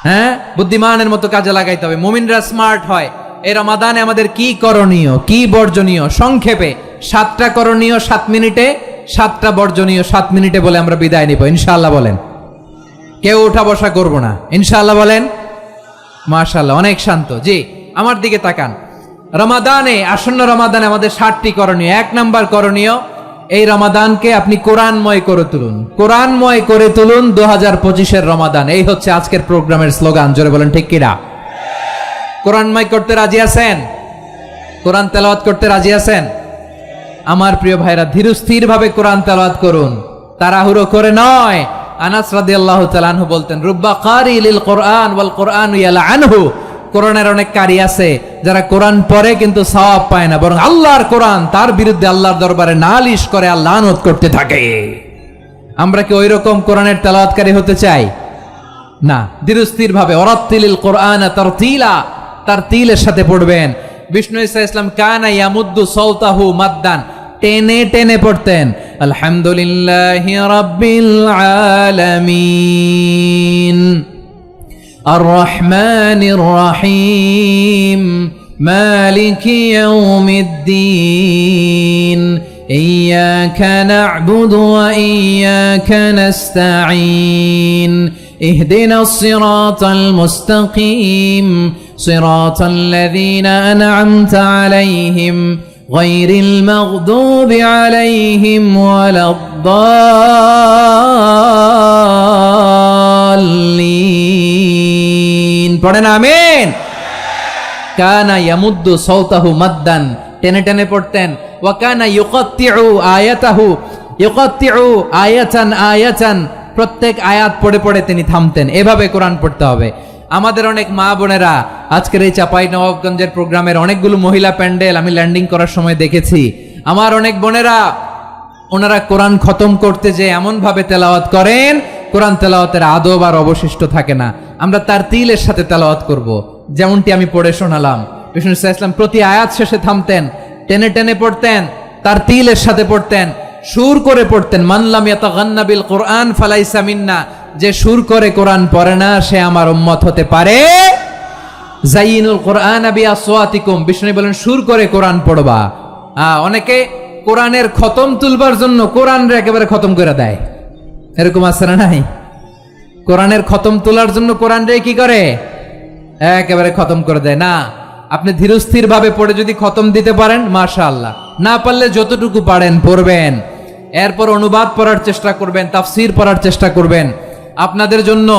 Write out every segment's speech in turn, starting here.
হ্যাঁ, বুদ্ধিমানের মতো কাজে লাগাইতে হবে, মুমিনরা স্মার্ট হয়। এই রমাদানে আমাদের কি করণীয়, কি বর্জনীয়, সংক্ষেপে 7টা করণীয় 7 মিনিটে, 7টা বর্জনীয় 7 মিনিটে বলে আমরা বিদায় নিব ইনশাআল্লাহ। বলেন, কেউ উঠা বসা করব না ইনশাআল্লাহ। বলেন মাশাআল্লাহ, অনেক শান্ত। জি, আমার দিকে তাকান। রমাদানে, আসন্ন রমাদানে আমাদের 7টি করণীয়। 1 নাম্বার করণীয়, এই রমাদানকে আপনি কোরআনময় করে তুলুন। কোরআনময় করে তুলুন 2025-এর রমাদান। এই হচ্ছে আজকের প্রোগ্রামের স্লোগান। জোরে বলেন ঠিক কিনা? কোরআনময় করতে রাজি আছেন? কোরআন তেলাওয়াত করতে রাজি আছেন? আমার প্রিয় ভাইরা, ধীরস্থির ভাবে কোরআন তেলাওয়াত করুন, তাড়াহুড়ো করে নয়। আনাস রাদিয়াল্লাহু তাআলা আনহু বলতেন, রুব্বা কারি লিল কোরআন ওয়াল কোরআন ইয়ালআনহু। কোরআনের অনেক কারি আছে যারা কোরআন পড়ে কিন্তু সওয়াব পায় না, বরং আল্লাহর কোরআন তার বিরুদ্ধে আল্লাহর দরবারে নালিশ করে আর লানত করতে থাকে। আমরা কি ওই রকম কোরআনের তেলাওয়াতকারী হতে চাই? না। ধীরস্থির ভাবে, ওয়ারাত্তিলিল কোরআন তারতিলা, তারতিলের সাথে পড়বেন। বিষ্ণু ঈসা ইসলাম কানা ইয়ামুদ্দু সাওতাহু মাদ্দান, টেনে টেনে পড়তেন। আলহামদুলিল্লাহি রাব্বিল আলামিন আর রহমানির রহিম মালিকি ইয়াউমিদ্দিন ইয়্যাকা না'বুদু ওয়া ইয়্যাকা নাস্তাঈন ইহদিনাস সিরাতাল মুস্তাকিম সিরাতাল লাযীনা আন'আমতা আলাইহিম গায়রিল মাগদুবি আলাইহিম ওয়ালাদ-দাল্লিন। পড়েন আমিন। কানা ইয়ামুদ্দু সাওতাহু মাদ্দান, টেনে টেনে পড়তেন। ওয়া কানা ইউকাত্তিউ আয়াতাহু, ইউকাত্তিউ আয়াতান আয়াতান, প্রত্যেক আয়াত পড়ে পড়ে তিনি থামতেন। এভাবে কোরআন পড়তে হবে। আমাদের অনেক মা বোনেরা আজকের এই চাঁপাইনবাবগঞ্জের প্রোগ্রামের অনেকগুলো মহিলা প্যান্ডেল আমি ল্যান্ডিং করার সময় দেখেছি। আমার অনেক বোনেরা, ওনারা কোরআন খতম করতে যে এমন ভাবে তেলাওয়াত করেন, কোরআন তেলাওয়াতের আদব আর অবশিষ্ট থাকে না। আমরা তার তিলের সাথে তেলাওয়াত করব, যেমনটি আমি পড়ে শোনালাম। বিষ্ণু ইসলাম প্রতি আয়াত শেষে থামতেন, টেনে টেনে পড়তেন, তার তিলের সাথে পড়তেন, সুর করে পড়তেন। মান লাম ইয়াতাগান্না বিল কোরআন ফালাইসা মিন্না, যে সুর করে কোরআন পড়ে না সে আমার উম্মত হতে পারে। যাইনুল কোরআন বিআসওয়াতিকুম, বিষ্ণু বলেন সুর করে কোরআন পড়বা। অনেকে কোরআনের খতম তুলবার জন্য কোরআনরে একেবারে খতম করে দেয়, এরকম আছে না নাই? কোরআনের খতম তোলার জন্য কোরআনরে কি করে? একেবারে খতম করে দেয়। না, আপনি ধীরস্থির ভাবে পড়ে যদি খতম দিতে পারেন মাশাআল্লাহ, না পারলে যতটুকু পারেন পড়বেন। এরপর অনুবাদ পড়ার চেষ্টা করবেন, তাফসীর পড়ার চেষ্টা করবেন। আপনাদের জন্য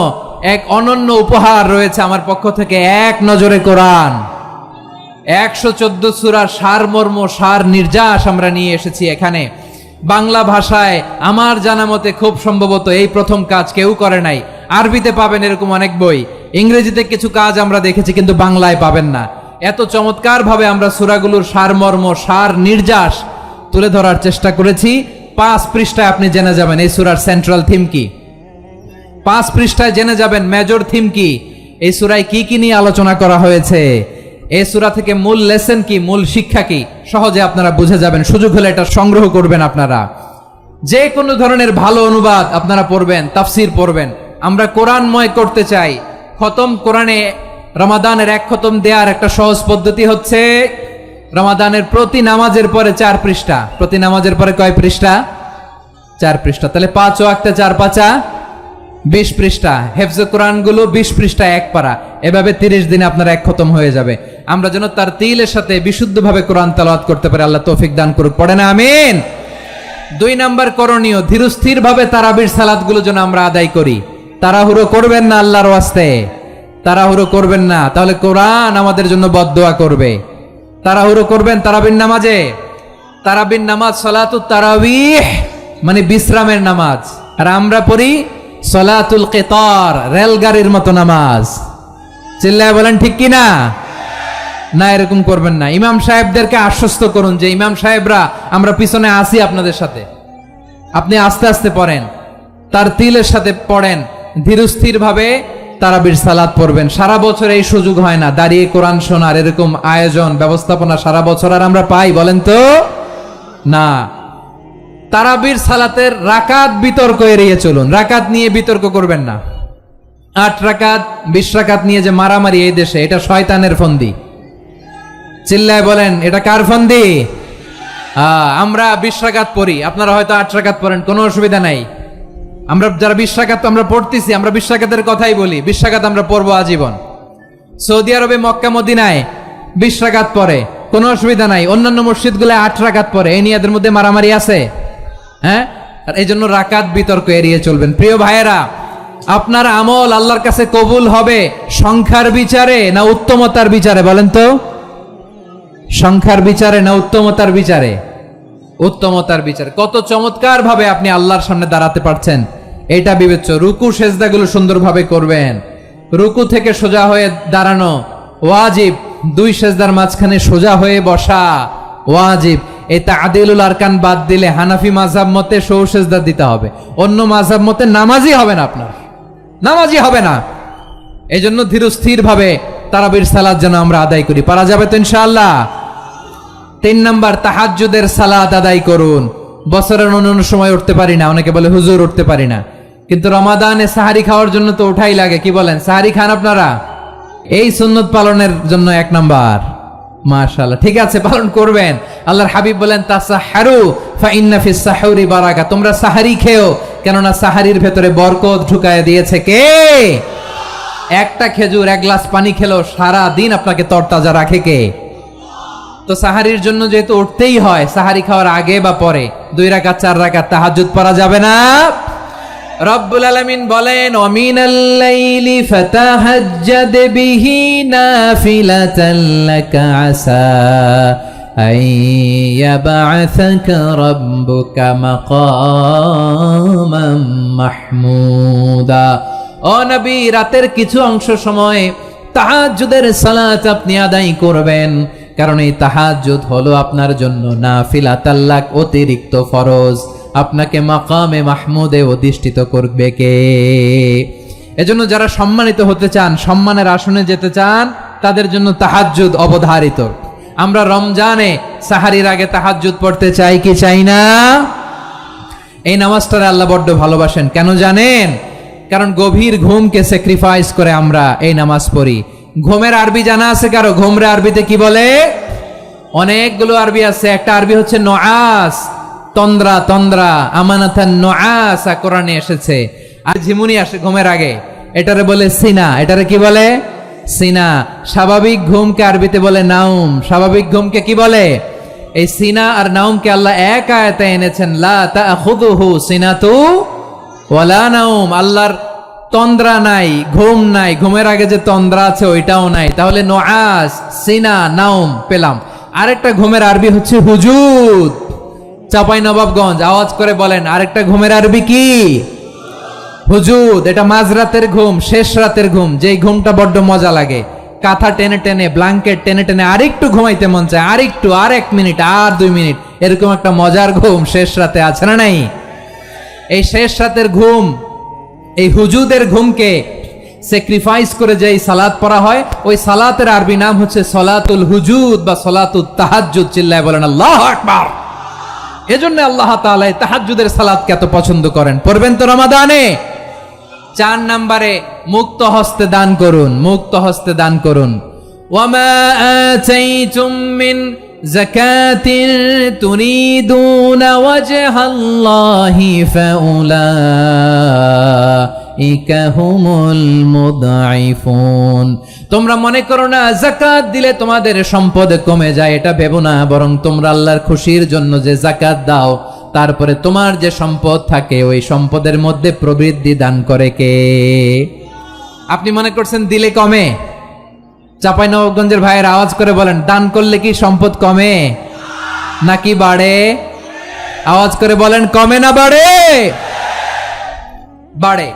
এক অনন্য উপহার রয়েছে আমার পক্ষ থেকে, এক নজরে কোরআন। 114 সূরার সারমর্ম, সার নির্যাস আমরা নিয়ে এসেছি এখানে বাংলা ভাষায়। আমার জানা মতে খুব সম্ভবত এই প্রথম কাজ, কেউ করে নাই। আরবিতে পাবেন এরকম অনেক বই, ইংরেজিতে কিছু কাজ আমরা দেখেছি, কিন্তু বাংলায় পাবেন না। এত চমৎকার ভাবে আমরা সূরাগুলোর সারমর্ম, সার নির্যাস তুলে ধরার চেষ্টা করেছি। 5 পৃষ্ঠায় আপনি জেনে যাবেন এই সূরার সেন্ট্রাল থিম কি। 5 পৃষ্ঠায় জেনে যাবেন মেজর থিম কি, এই সূরায় কি কি নিয়ে আলোচনা করা হয়েছে, এই সূরা থেকে মূল লেসন কি, মূল শিক্ষা কি, সহজে আপনারা বুঝে যাবেন। সুযোগ হলে এটা সংগ্রহ করবেন। আপনারা যে কোনো ধরনের ভালো অনুবাদ আপনারা পড়বেন, তাফসীর পড়বেন। আমরা কোরআনময় করতে চাই। খতম কোরআনে রমাদানের 1 খতম দেওয়ার একটা সহজ পদ্ধতি হচ্ছে, রমাদানের প্রতি নামাজের পরে 4 পৃষ্ঠা। প্রতি নামাজের পরে কয় পৃষ্ঠা? 4 পৃষ্ঠা। তাহলে 5 ওয়াক্তে 4 পাঁচা 20 পৃষ্ঠা। হেফজে কোরআন গুলো 20 পৃষ্ঠা 1 পারা। এভাবে 30 দিনে আপনার 1 খতম হয়ে যাবে। আমরা যেন তার তিলের সাথে বিশুদ্ধভাবে কোরআন তেলাওয়াত করতে পারি, আল্লাহ তৌফিক দান করুক। পড়েন আমিন। 2 নাম্বার করণীয়, ধীরস্থির ভাবে তারাবির সালাত গুলো যেন আমরা আদায় করি। তাড়াহুড়ো করবেন না, আল্লাহর ওয়াস্তে তাড়াহুড়ো করবেন না, তাহলে কোরআন আমাদের জন্য বদদোয়া করবে। তাড়াহুড়ো করবেন তারাবির নামাজে। তারাবির নামাজ সালাতুত তারাবিহ মানে বিশ্রামের নামাজ, আর আমরা পড়ি সালাতুল কিতার, রেলগাড়ির মতো নামাজ। চিল্লায় বলেন ঠিক কি না? না, এরকম করবেন না। ইমাম সাহেবদেরকে আশ্বস্ত করুন যে ইমাম সাহেবরা আমরা পিছনে আসি আপনাদের সাথে, আপনি আস্তে আস্তে পড়েন, তার তিলের সাথে পড়েন, ধীরস্থির ভাবে তারাবির সালাত পড়বেন। সারা বছর এই সুযোগ হয় না দাঁড়িয়ে কোরআন শোনার, এরকম আয়োজন ব্যবস্থাপনা সারা বছর আর আমরা পাই বলেন তো? না। তারাবির সালাতের রাকাত বিতর্ক এড়িয়ে চলুন, রাকাত নিয়ে বিতর্ক করবেন না। 8 রাকাত 20 রাকাত নিয়ে যে মারামারি এই দেশে, এটা শয়তানের ফন্দি। চিল্লায় বলেন, এটা কার ফন্দি? আমরা 20 রাকাত পড়ি, আপনারা হয়তো 8 রাকাত পড়েন, কোনো অসুবিধা নাই। আমরা যারা 20 রাকাত আমরা পড়তেছি, আমরা 20 রাকাতের কথাই বলি, 20 রাকাত আমরা পড়বো আজীবন। সৌদি আরবে মক্কা মদিনায় 20 রাকাত পড়ে, কোনো অসুবিধা নাই। অন্যান্য মসজিদগুলো 8 রাকাত পড়ে, এই নিয়ে এদের মধ্যে মারামারি আছে? হ্যাঁ, আর এই জন্য রাকাত বিতর্ক এড়িয়ে চলবেন। প্রিয় ভাইয়েরা, আপনার আমল আল্লাহর কাছে কবুল হবে সংখ্যার বিচারে না উত্তমতার বিচারে? বলেন তো, সংখ্যার বিচারে না উত্তমতার বিচারে? উত্তমতার বিচারে। কত চমৎকার ভাবে আপনি আল্লাহর সামনে দাঁড়াতে পারছেন এটা বিবেচ্য। রুকু সেজদাগুলো সুন্দরভাবে করবেন, রুকু থেকে সোজা হয়ে দাঁড়ানো ওয়াজিব, 2 সেজদার মাঝখানে সোজা হয়ে বসা ওয়াজিব। এই তা'দিলুল আরকান বাদ দিলে হানাফি মাযহাব মতে সৌ সেজদা দিতে হবে, অন্য মাযহাব মতে নামাজই হবে না, আপনার নামাজই হবে না। এই জন্য ধীরস্থির ভাবে তারাবির সালাত যেন আমরা আদায় করি। পারা যাবে তো ইনশাআল্লাহ? 3 নাম্বার, তাহাজ্জুদের সালাত আদায় করুন। বছরের অন্য সময় উঠতে পারি না, অনেকে বলে হুজুর উঠতে পারি না, কিন্তু রমাদানে সাহারি খাওয়ার জন্য তো ওঠাই লাগে। কি বলেন, সাহারি খান আপনারা? এই সুন্নত পালনের জন্য 1 নাম্বার। মাশাআল্লাহ, ঠিক আছে, পালন করবেন। আল্লাহর হাবিব বলেন, তাসাহহারু ফা ইন্না ফিস সাহুরি বারাকা, তোমরা সাহারি খেও, কেননা সাহারির ভেতরে বরকত ঢুকায় দিয়েছে কে? একটা খেজুর, 1 গ্লাস পানি খেলো সারা দিন আপনাকে তরতাজা রাখে কে? তো সাহারির জন্য যেহেতু উঠতেই হয়, সাহারি খাওয়ার আগে বা পরে 2 রাকাত 4 রাকাত তাহাজ্জুদ পড়া যাবে না? রব্বুল আলামিন বলেন, ওয়ামিনাল লাইলি ফাতাহাজ্জাদ বিহি নাফিলাতান লাকা আসা আইয়াবআসাকা রাব্বুকা মাকামান মাহমুদা। ও নবী, রাতের কিছু অংশ সময় তাহাজ্জুদের সালাত আপনি আদায় করবেন, কারণ এই তাহাজ্জুদ হলো আপনার জন্য নাফিলাতাল লাক, অতিরিক্ত ফরজ। আপনাকে মাকামে মাহমুদে অধিষ্ঠিত করবে কে? এজন্য যারা সম্মানিত হতে চান, সম্মানের আসনে যেতে চান, তাদের জন্য তাহাজ্জুদ অবধারিত। আমরা রমজানে সাহারির আগে তাহাজ্জুদ পড়তে চাই কি চাই না? এই নামাজটারে আল্লাহ বড্ড ভালোবাসেন, কেন জানেন? কারণ গভীর ঘুমকে স্যাক্রিফাইস করে আমরা এই নামাজ পড়ি। ঘুমের আরবি জানা আছে কারো? ঘুমরে আরবিতে কি বলে? অনেকগুলো আরবি আছে। একটা আরবি হচ্ছে নুআস, তন্দ্রা, তন্দ্রা, আমানাতান নুআসা কোরআনে এসেছে। আর ঝিমুনি আসে ঘুমের আগে, এটারে বলে সিনা। এটারে কি বলে? সিনা। স্বাভাবিক ঘুমকে আরবিতে বলে নাউম। স্বাভাবিক ঘুমকে কি বলে? এই সিনা আর নাউমকে আল্লাহ এক আয়াতে এনেছেন, লা তাখুযুহু সিনাতু ওয়ালা নাউম। আল্লাহর তন্দ্রা নাই, ঘুম নাই, ঘুমের আগে যে তন্দ্রা আছে ওইটাও নাই। তাহলে নুআস, সিনা, নাউম পেলাম। আরেকটা ঘুমের আরবি হচ্ছে হুজুদ। চাঁপাইনবাবগঞ্জ আওয়াজ করে বলেন, আরেকটা ঘুমের আরবি কি? হুজুদ। এটা মাঝরাতের ঘুম, শেষ রাতের ঘুম, যেই ঘুমটা বড্ড মজা লাগে। কাঁথা টেনে টেনে, ব্ল্যাঙ্কেট টেনে টেনে আরেকটু ঘুমাইতে মন চায়, আরেকটু, আর 1 মিনিট, আর 2 মিনিট, এরকম একটা মজার ঘুম শেষ রাতে আছে না নাই? এই শেষ রাতের ঘুম, এই হুজুদের ঘুমকে স্যাক্রিফাইস করে যে সালাত পড়া হয়, ওই সালাতের আরবি নাম হচ্ছে সলাতুল হুজুদ বা সলাতুত তাহাজ্জুদ। চিল্লায় বলেন আল্লাহু আকবার। এজন্য আল্লাহ তাআলা তাহাজ্জুদের সালাতকে এত পছন্দ করেন। পড়বেন তো রমাদানে? 4 নম্বরে, মুক্ত হস্তে দান করুন। মুক্ত হস্তে দান করুন। ওয়ামা আতাইতুম মিন যাকাতিন তুরিদুনা ওয়াজহাল্লাহি ফাউলাইকা হুমুল মুদঈফুন। তোমরা মনে করো না যাকাত দিলে তোমাদের সম্পদ কমে যায়, এটা ভেবো না। বরং তোমরা আল্লাহর খুশির জন্য যে যাকাত দাও, তারপরে তোমার যে সম্পদ থাকে ওই সম্পদের মধ্যে প্রবৃদ্ধি দান করে কে? আপনি মনে করছেন দিলে কমে? চাঁপাইনবাবগঞ্জের ভাইয়ের আওয়াজ করে বলেন, দান করলে কি সম্পদ কমে নাকি বাড়ে? আওয়াজ করে বলেন, কমে না বাড়ে? বাড়ে।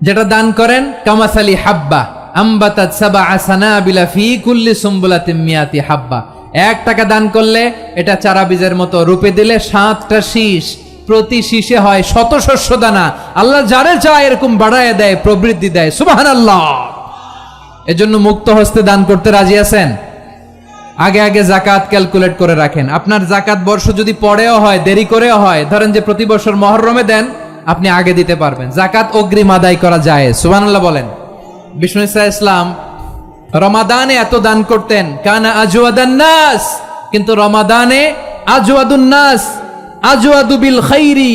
যেটা দান করেন, কামাসালি হাব্বা আম্বাতাত সাবআ সানাবিলা ফি কুল্লি সুম্বুলাতিন মিয়াতি হাব্বা। 1 টাকা দান করলে এটা চারা বীজের মতো, রূপে দিলে 7টা শীষ, প্রতি শীষে হয় 100 শস্য দানা। আল্লাহ যারে চায় এরকম বাড়ায় দেয়, প্রবৃদ্ধি দেয়। সুবহানাল্লাহ। এজন্য মুক্ত হস্তে দান করতে রাজি আছেন? আগে আগে যাকাত ক্যালকুলেট করে রাখেন। আপনার যাকাত বর্ষ যদি পরেও হয়, দেরি করেও হয়, ধরেন যে প্রতি বছর মুহররমে দেন, আপনি আগে দিতে পারবেন। যাকাত অগ্রিম আদায় করা যায়, সুবহানাল্লাহ বলেন। বিষ্ণু ইসা ইসলাম রমাদানে এত দান করতেন, কানা আজওয়াদান নাস, কিন্তু রমাদানে আজওয়াদুন নাস আজওয়াদু বিল খাইরি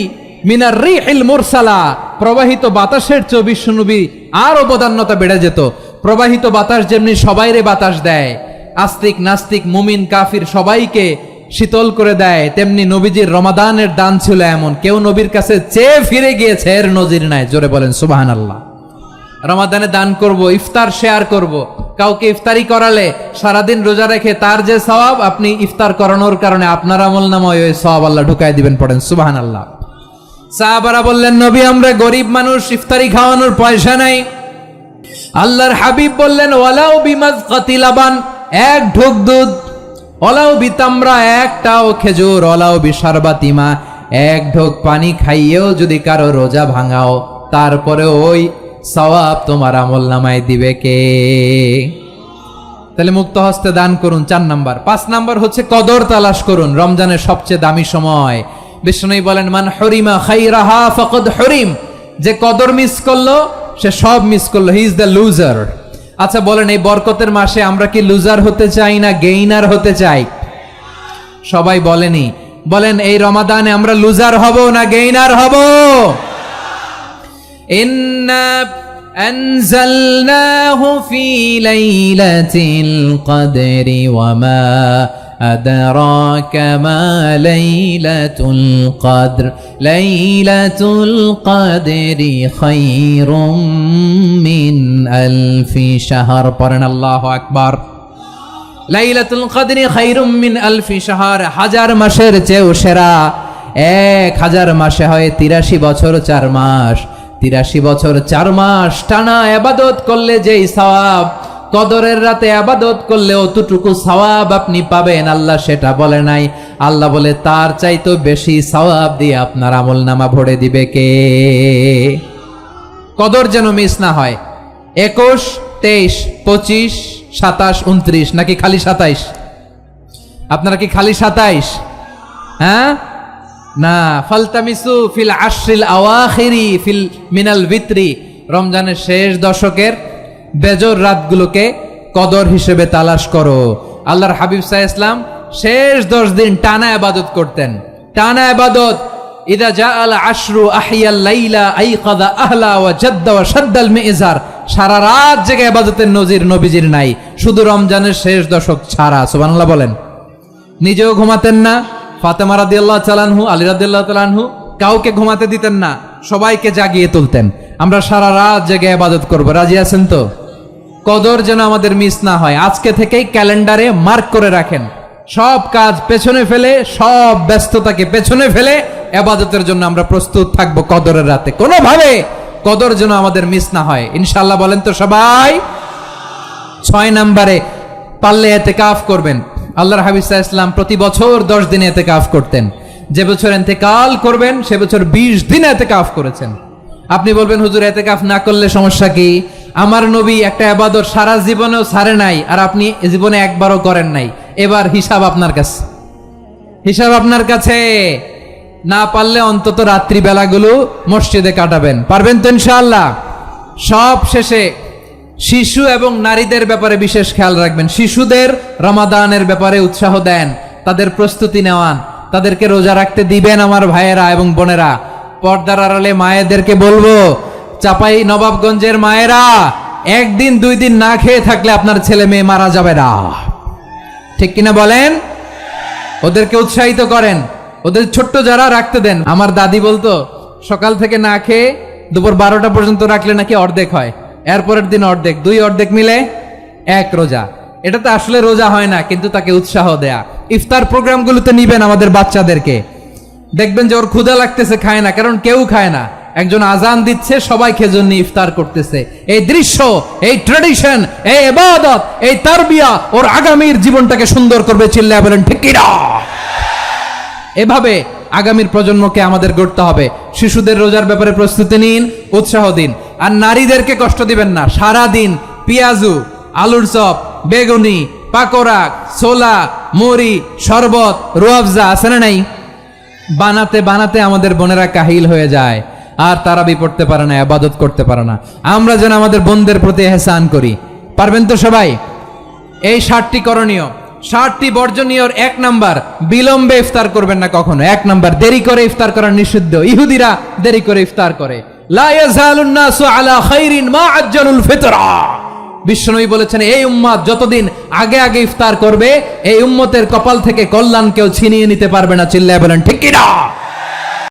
মিনার রিহিল মুরসালা, প্রবাহিত বাতাসের চেয়ে বিশ্বনবী আরো বদান্যতা বেড়ে যেত। প্রবাহিত বাতাস যেমনি সবাইরে বাতাস দেয়, আস্তিক নাস্তিক মুমিন কাফির সবাইকে শীতল করে দেয়, তেমনি নবীজির রমাদানের দান ছিল এমন, কেউ নবীর কাছে চেয়ে ফিরে গিয়েছে এর নজির নাই। জোরে বলেন সুবহানাল্লাহ। রমাদানে দান করব, ইফতার শেয়ার করব। কাউকে ইফতারি করালে সারাদিন রোজা রেখে তার যে সওয়াব, আপনি ইফতার করানোর কারণে আপনার আমলনামায় ওই সওয়াব আল্লাহ ঢুকাই দিবেন। পড়েন সুবহানাল্লাহ। সাহাবারা বললেন, নবী আমরা গরিব মানুষ, ইফতারি খাওয়ানোর পয়সা নাই। আল্লাহর হাবিব বললেন, ওয়ালাউ বিমাজকাতি লাবান, এক ঢোক দুধ, ওয়ালাউ বিতামরা, একটাও খেজুর, ওয়ালাউ বিশারবাতিমা, এক ঢোক পানি খাইয়েও যদি কারো রোজা ভাঙাও, তারপরে ওই সওয়াব তোমার আমলনামায় দিবে কে? তাহলে মুক্ত হস্তে দান করুন, 4 নাম্বার। 5 নাম্বার হচ্ছে কদর তালাশ করুন, রমজানের সবচেয়ে দামি সময়। বিষ্ণু বলেন, মান হরিমা খাইরাহা ফাকাদ হরিম, যে কদর মিস করলো সে সব মিস করলো, হি ইজ দ্য লুজার। আচ্ছা বলেন, এই বরকতের মাসে আমরা কি লুজার হতে চাই না গেইনার হতে চাই? সবাই বলেনি, বলেন এই রমাদানে আমরা লুজার হব না গেইনার হব? ইন্না আনজালনাহু ফি লাইলাতিল কদরি ওয়া মা আদরাকা মা লাইলাতুল কদর লাইলাতুল কদরি খায়রুম মিন আলফি শাহর। পড়েন আল্লাহু আকবার। লাইলাতুল কদরি খায়রুম মিন আলফি শাহর, 1000 মাসের চেয়েও সেরা। 1000 মাসে হয় 83 বছর 4 মাস। 83 বছর 4 মাস টানা ইবাদত করলে যেই সওয়াব, কদরের রাতে ইবাদত করলে অতটুকু সওয়াব আপনি পাবেন, আল্লাহ সেটা বলে নাই। আল্লাহ বলে তার চাইতে বেশি সওয়াব দিয়ে আপনার আমলনামা ভরে দিবে কে? কদর যেন মিস না হয়। 21, 23, 25, 27, 29 নাকি খালি 27? আপনারা কি খালি 27? হ্যাঁ না, ফালতামিসু ফিল আশরিল আওয়াখিরি ফিল মিনাল ভিতরি, রমজানের শেষ দশকের বেজর রাতগুলোকে কদর হিসেবে তালাশ করো। আল্লাহর হাবিব সাল্লাল্লাহু আলাইহি ওয়াসাল্লাম শেষ 10 দিন টানা ইবাদত করতেন, টানা ইবাদত। ইদা জাআল আশরু আহিয়াল লাইলা আইকাদা আহলা ওয়া জাদ্দা ওয়া শাদ্দাল মিজার, সারা রাত জেগে ইবাদতের নজির নবীজির নাই, শুধু রমজানের শেষ দশক ছাড়া। সুবহানাল্লাহ বলেন। নিজেও ঘুমাতেন না, ফাতেমা রাদিয়াল্লাহু তাআলা আনহু, আলী রাদিয়াল্লাহু তাআলা আনহু কাউকে ঘুমাতে দিতেন না, সবাইকে জাগিয়ে তুলতেন। আমরা সারা রাত জেগে ইবাদত করব, রাজি আছেন তো? কদর যেন আমাদের মিস না হয়। আজকে থেকেই ক্যালেন্ডারে মার্ক করে রাখেন, সব কাজ পেছনে ফেলে, সব ব্যস্ততাকে পেছনে ফেলে ইবাদতের জন্য আমরা প্রস্তুত থাকবো কদরের রাতে। কোনোভাবে কদর যেন আমাদের মিস না হয়, ইনশাআল্লাহ বলেন তো সবাই। 6 নম্বরে পারলে ইতিকাফ করবেন। আল্লাহর হাবিব সাল্লাল্লাহু আলাইহি ওয়াসাল্লাম প্রতি বছর 10 দিন ইতিকাফ করতেন। যে বছর ইন্তেকাল করবেন সে বছর 20 দিন ইতিকাফ করেছেন। আপনি বলবেন, হুজুর ইতিকাফ না করলে সমস্যা কি? আমার নবী একটা ইবাদত সারা জীবনেও ছাড়ে নাই, আর আপনি জীবনে একবারও করেন নাই। এবার হিসাব আপনার কাছে, হিসাব আপনার কাছে। না পারলে অন্তত রাত্রি বেলাগুলো মসজিদে কাটাবেন, পারবেন তো ইনশাআল্লাহ? সব শেষে শিশু এবং নারীদের ব্যাপারে বিশেষ খেয়াল রাখবেন। শিশুদের রমাদানের ব্যাপারে উৎসাহ দেন, তাদের প্রস্তুতি নেওয়ান, তাদেরকে রোজা রাখতে দিবেন। আমার ভাইয়েরা এবং বোনেরা, পর্দার আড়ালে মায়েদেরকে বলবো, চাপাই নবাবগঞ্জের মায়েরা, 1 দিন 2 দিন না খেয়ে থাকলে আপনার ছেলে মেয়ে মারা যাবে না, ঠিক কিনা বলেন? ওদেরকে উৎসাহিত করেন, ওদের ছোট্ট যারা রাখতে দেন। আমার দাদি বলতো, সকাল থেকে না খেয়ে দুপুর 12টা পর্যন্ত রাখলে নাকি অর্ধেক হয়, এরপরের দিন অর্ধেক, 2 অর্ধেক মিলে 1 রোজা। এটা তো আসলে রোজা হয় না, কিন্তু তাকে উৎসাহ দেয়া। ইফতার প্রোগ্রামগুলোতে নিবেন আমাদের বাচ্চাদেরকে, দেখবেন যে ওর ক্ষুধা লাগতেছে, খায় না, কারণ কেউ খায় না। একজন আজান দিচ্ছে, সবাই খেজুর নিয়ে ইফতার করতেছে। এই দৃশ্য, এই ট্র্যাডিশন, এই ইবাদত, এই তারবিয়া ওর আগামীর জীবনটাকে সুন্দর করবে। চিল্লায় বলেন ঠিক কি না? এভাবে আগামীর প্রজন্মকে আমাদের গড়তে হবে। শিশুদের রোজার ব্যাপারে প্রস্তুতি নিন, উৎসাহ দিন। আর নারীদেরকে কষ্ট দিবেন না। সারা দিন পেঁয়াজু, আলুর চপ, বেগুনি, পাকোড়া, ছোলা, মুড়ি, শরবত, রুয়াবজা আছে না নাই? বানাতে বানাতে আমাদের বোনেরা কাহিল হয়ে যায়। আর তারাবি পড়তে পারে না, ইবাদত করতে পারে না। আমরা যেন আমাদের বোনদের প্রতি ইহসান করি। পারবেন তো সবাই? এই 60টি করণীয়, 60টি বর্জনীয়। 1 নাম্বার, বিলম্বে ইফতার করবেন না কখনো। 1 নাম্বার, দেরি করে ইফতার করা নিষিদ্ধ। ইহুদিরা দেরি করে ইফতার করে। লা ইয়াজালুন নাসু আলা খাইরিন মা আজ্জালুল ফিতরা। বিশ্বনবী বলেছেন, এই উম্মত যতদিন আগে আগে ইফতার করবে, এই উম্মতের কপাল থেকে কল্যাণ কেউ ছিনিয়ে নিতে পারবে না। চিল্লায় বলেন ঠিক কি না?